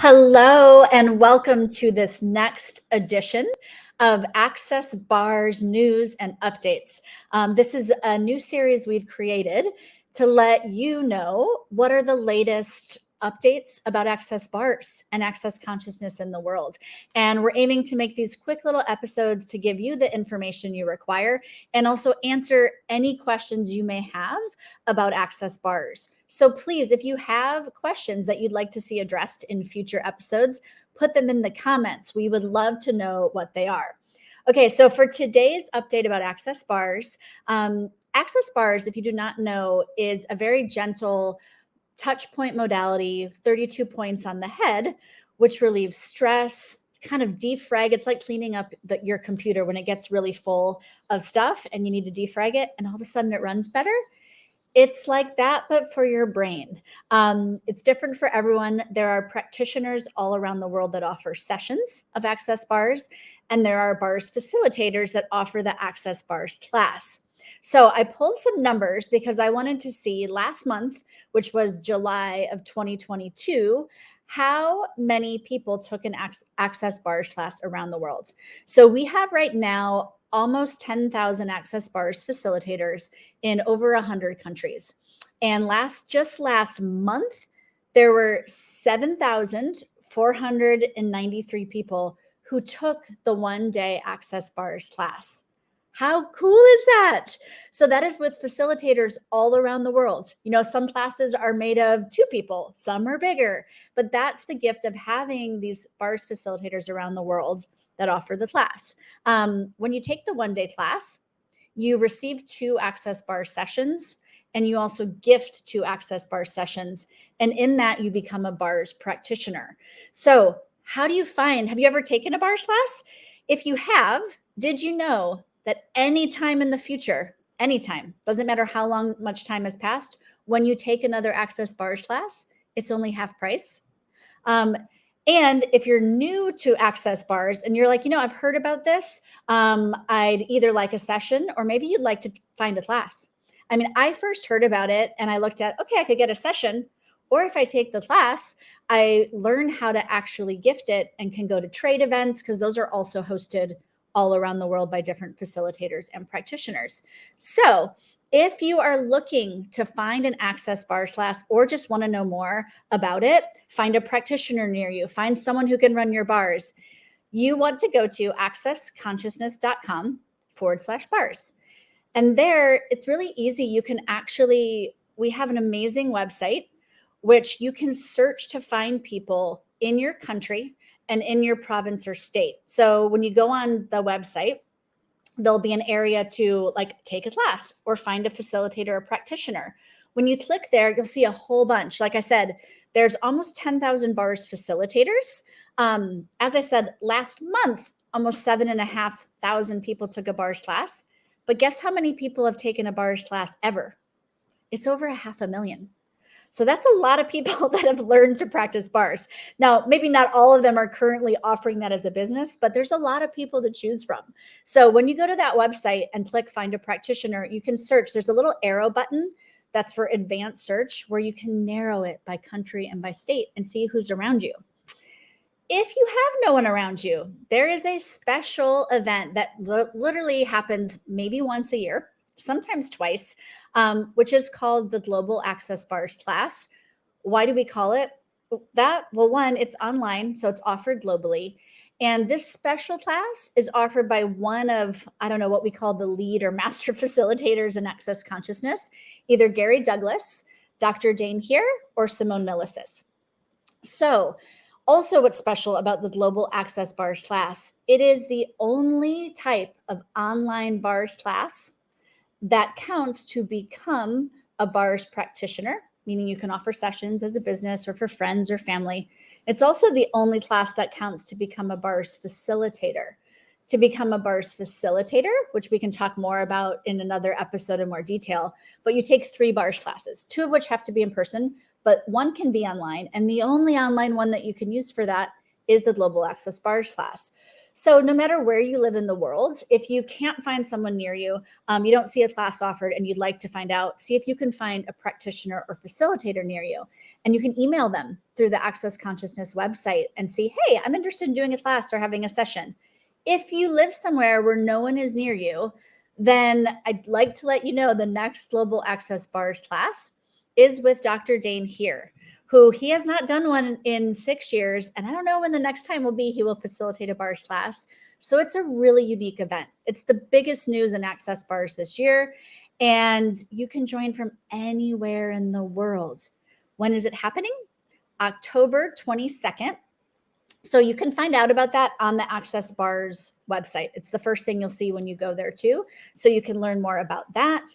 Hello, and welcome to this next edition of Access Bars News and Updates. This is a new series we've created to let you know what are the latest updates about access bars and access consciousness in the world. And we're aiming to make these quick little episodes to give you the information you require and also answer any questions you may have about access bars. So please, if you have questions that you'd like to see addressed in future episodes, put them in the comments. We would love to know what they are. Okay, so for today's update about access bars, if you do not know, is a very gentle touch point modality, 32 points on the head, which relieves stress, kind of defrag. It's like cleaning up your computer when it gets really full of stuff and you need to defrag it, and all of a sudden it runs better. It's like that, but for your brain. It's different for everyone. There are practitioners all around the world that offer sessions of access bars, and there are bars facilitators that offer the access bars class. So I pulled some numbers because I wanted to see last month, which was July of 2022, how many people took an access bars class around the world. So we have right now almost 10,000 access bars facilitators in over 100 countries. And last month, there were 7,493 people who took the one-day access bars class. How cool is that? So that is with facilitators all around the world. You know, some classes are made of 2 people, some are bigger, but that's the gift of having these bars facilitators around the world that offer the class. When you take the one-day class, you receive 2 access bar sessions, and you also gift 2 access bar sessions. And in that, you become a bars practitioner. So how do you have you ever taken a bars class? If you have, did you know that anytime in the future, anytime, doesn't matter how much time has passed, when you take another access bars class, it's only half price. And if you're new to access bars and you're like, I've heard about this, I'd either like a session or maybe you'd like to find a class. I mean, I first heard about it and I looked at, okay, I could get a session, or if I take the class, I learn how to actually gift it and can go to trade events because those are also hosted all around the world by different facilitators and practitioners. So if you are looking to find an access bars class or just want to know more about it, find a practitioner near you, find someone who can run your bars, you want to go to accessconsciousness.com/bars. And there, it's really easy. We have an amazing website, which you can search to find people in your country and in your province or state. So when you go on the website, there'll be an area to take a class or find a facilitator or practitioner. When you click there, you'll see a whole bunch. Like I said, there's almost 10,000 bars facilitators. As I said, last month, almost 7,500 people took a bars class. But guess how many people have taken a bars class ever? It's over 500,000. So that's a lot of people that have learned to practice bars. Now, maybe not all of them are currently offering that as a business, but there's a lot of people to choose from. So when you go to that website and click Find a Practitioner, you can search. There's a little arrow button that's for advanced search where you can narrow it by country and by state and see who's around you. If you have no one around you, there is a special event that literally happens maybe once a year, sometimes twice, which is called the Global Access Bars class. Why do we call it that? Well, one, it's online, so it's offered globally. And this special class is offered by one of, I don't know what we call the lead or master facilitators in access consciousness, either Gary Douglas, Dr. Dain Heer, or Simone Milasas. So also what's special about the Global Access Bars class, it is the only type of online bars class that counts to become a bars practitioner, meaning you can offer sessions as a business or for friends or family. It's also the only class that counts to become a bars facilitator. To become a bars facilitator, which we can talk more about in another episode in more detail, but you take 3 bars classes, 2 of which have to be in person, but 1 can be online. And the only online one that you can use for that is the Global Access Bars class. So no matter where you live in the world, if you can't find someone near you, you don't see a class offered and you'd like to find out, see if you can find a practitioner or facilitator near you. And you can email them through the Access Consciousness website and see, hey, I'm interested in doing a class or having a session. If you live somewhere where no one is near you, then I'd like to let you know the next Global Access Bars class is with Dr. Dain Heer, who he has not done one in 6 years. And I don't know when the next time will be he will facilitate a bars class. So it's a really unique event. It's the biggest news in Access Bars this year. And you can join from anywhere in the world. When is it happening? October 22nd. So you can find out about that on the Access Bars website. It's the first thing you'll see when you go there too. So you can learn more about that.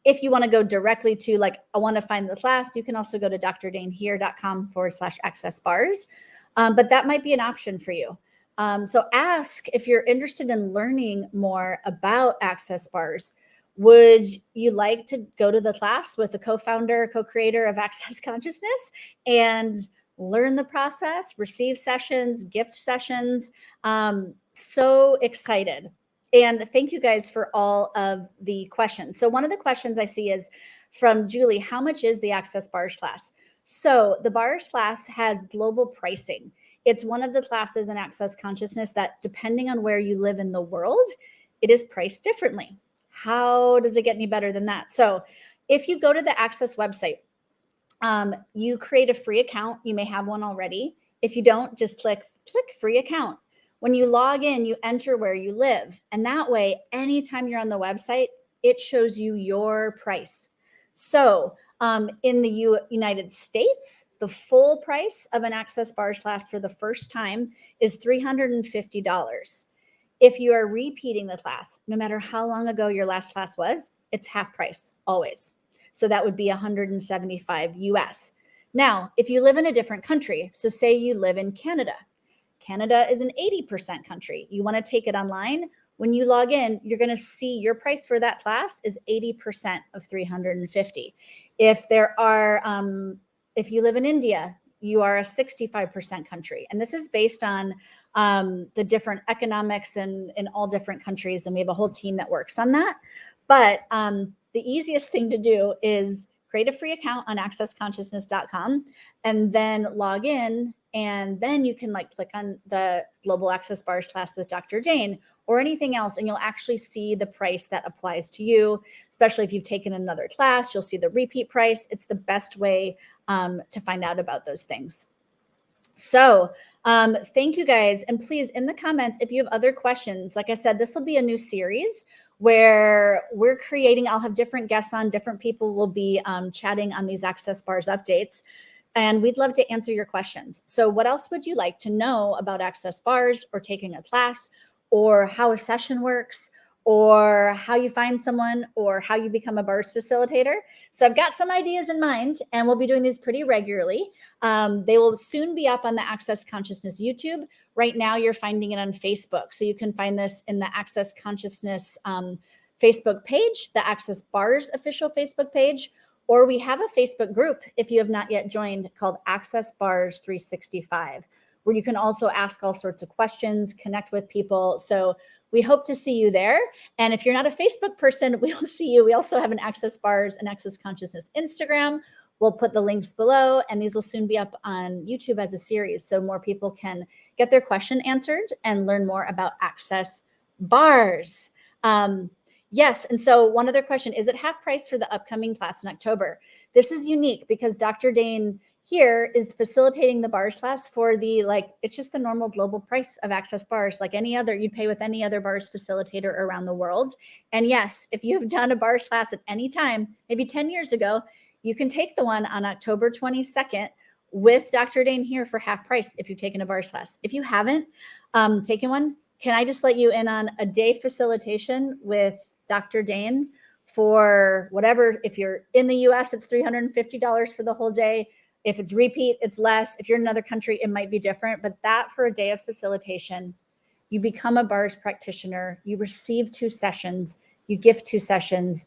If you want to go directly to like, I want to find the class, you can also go to drdainheer.com/access bars. But that might be an option for you. So ask if you're interested in learning more about Access Bars. Would you like to go to the class with the co-founder, co-creator of Access Consciousness and learn the process, receive sessions, gift sessions? So excited. And thank you guys for all of the questions. So one of the questions I see is from Julie, how much is the Access Bars class? So the Bars class has global pricing. It's one of the classes in Access Consciousness that depending on where you live in the world, it is priced differently. How does it get any better than that? So if you go to the Access website, you create a free account. You may have one already. If you don't, just click free account. When you log in, you enter where you live. And that way, anytime you're on the website, it shows you your price. So in the United States, the full price of an Access Bars class for the first time is $350. If you are repeating the class, no matter how long ago your last class was, it's half price always. So that would be $175 US. Now, if you live in a different country, so say you live in Canada, Canada is an 80% country. You want to take it online. When you log in, you're going to see your price for that class is 80% of 350. If you live in India, you are a 65% country. And this is based on the different economics in all different countries. And we have a whole team that works on that. But the easiest thing to do is create a free account on accessconsciousness.com and then log in. And then you can click on the Global Access Bars class with Dr. Dain or anything else. And you'll actually see the price that applies to you, especially if you've taken another class, you'll see the repeat price. It's the best way to find out about those things. So thank you guys. And please, in the comments, if you have other questions, like I said, this will be a new series where we're creating, I'll have different guests on, different people will be chatting on these Access Bars updates. And we'd love to answer your questions. So what else would you like to know about Access Bars or taking a class or how a session works or how you find someone or how you become a bars facilitator? So I've got some ideas in mind and we'll be doing these pretty regularly. They will soon be up on the Access Consciousness YouTube. Right now you're finding it on Facebook. So you can find this in the Access Consciousness Facebook page, the Access Bars official Facebook page, or we have a Facebook group, if you have not yet joined, called Access Bars 365, where you can also ask all sorts of questions, connect with people. So we hope to see you there. And if you're not a Facebook person, we will see you. We also have an Access Bars and Access Consciousness Instagram. We'll put the links below, and these will soon be up on YouTube as a series so more people can get their question answered and learn more about Access Bars. Yes, and so one other question, is it half price for the upcoming class in October? This is unique because Dr. Dain Heer is facilitating the bars class for it's just the normal global price of Access Bars, like any other, you'd pay with any other bars facilitator around the world. And yes, if you have done a bars class at any time, maybe 10 years ago, you can take the one on October 22nd with Dr. Dain Heer for half price if you've taken a bars class. If you haven't taken one, can I just let you in on a day facilitation with Dr. Dain for whatever? If you're in the US, it's $350 for the whole day. If it's repeat, it's less. If you're in another country, it might be different. But that for a day of facilitation, you become a bars practitioner, you receive 2 sessions, you gift 2 sessions,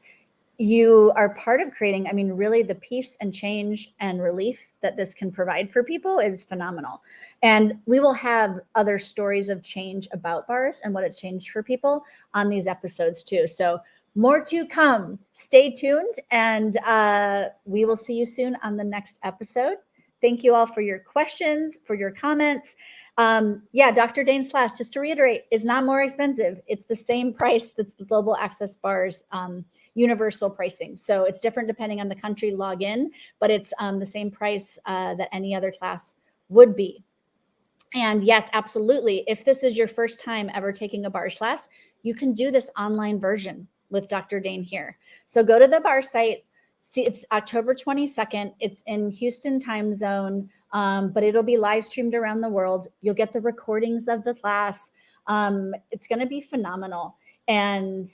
you are part of creating, I mean, really the peace and change and relief that this can provide for people is phenomenal. And we will have other stories of change about bars and what it's changed for people on these episodes too. So more to come. Stay tuned, and we will see you soon on the next episode. Thank you all for your questions, for your comments. Yeah, Dr. Dain's class, just to reiterate, is not more expensive. It's the same price that's the Global Access Bars universal pricing. So it's different depending on the country login, but it's the same price that any other class would be. And yes, absolutely. If this is your first time ever taking a bars class, you can do this online version with Dr. Dain Heer. So go to the bar site. See, it's October 22nd. It's in Houston time zone, but it'll be live streamed around the world. You'll get the recordings of the class. It's going to be phenomenal. And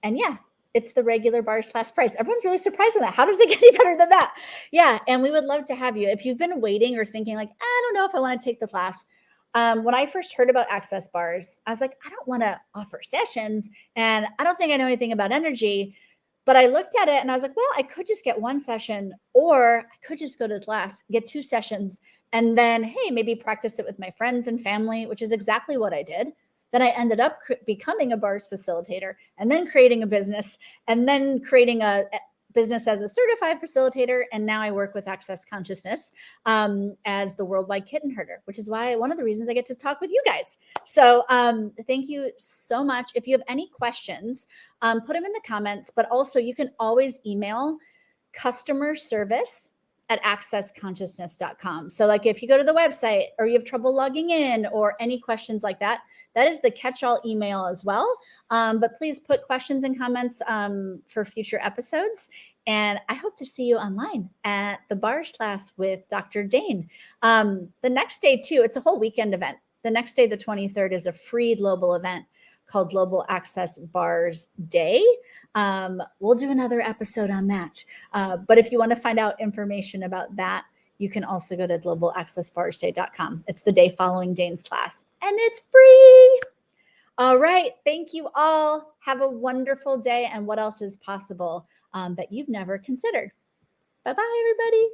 yeah, it's the regular bars class price. Everyone's really surprised on that. How does it get any better than that? Yeah. And we would love to have you. If you've been waiting or thinking like, I don't know if I want to take the class. When I first heard about Access Bars, I was like, I don't want to offer sessions and I don't think I know anything about energy. But I looked at it and I was like, well, I could just get one session, or I could just go to the class, get 2 sessions, and then, hey, maybe practice it with my friends and family, which is exactly what I did. Then I ended up becoming a bars facilitator, and then creating a business, and then creating a business as a certified facilitator. And now I work with Access Consciousness as the worldwide kitten herder, which is why one of the reasons I get to talk with you guys. So thank you so much. If you have any questions, put them in the comments, but also you can always email customer service at accessconsciousness.com. So like if you go to the website or you have trouble logging in or any questions like that, that is the catch-all email as well. But please put questions and comments for future episodes. And I hope to see you online at the bars class with Dr. Dain. The next day too, it's a whole weekend event. The next day, the 23rd, is a free global event called Global Access Bars Day. We'll do another episode on that. But if you want to find out information about that, you can also go to globalaccessbarsday.com. It's the day following Dain's class, and it's free. All right. Thank you all. Have a wonderful day. And what else is possible that you've never considered? Bye-bye, everybody.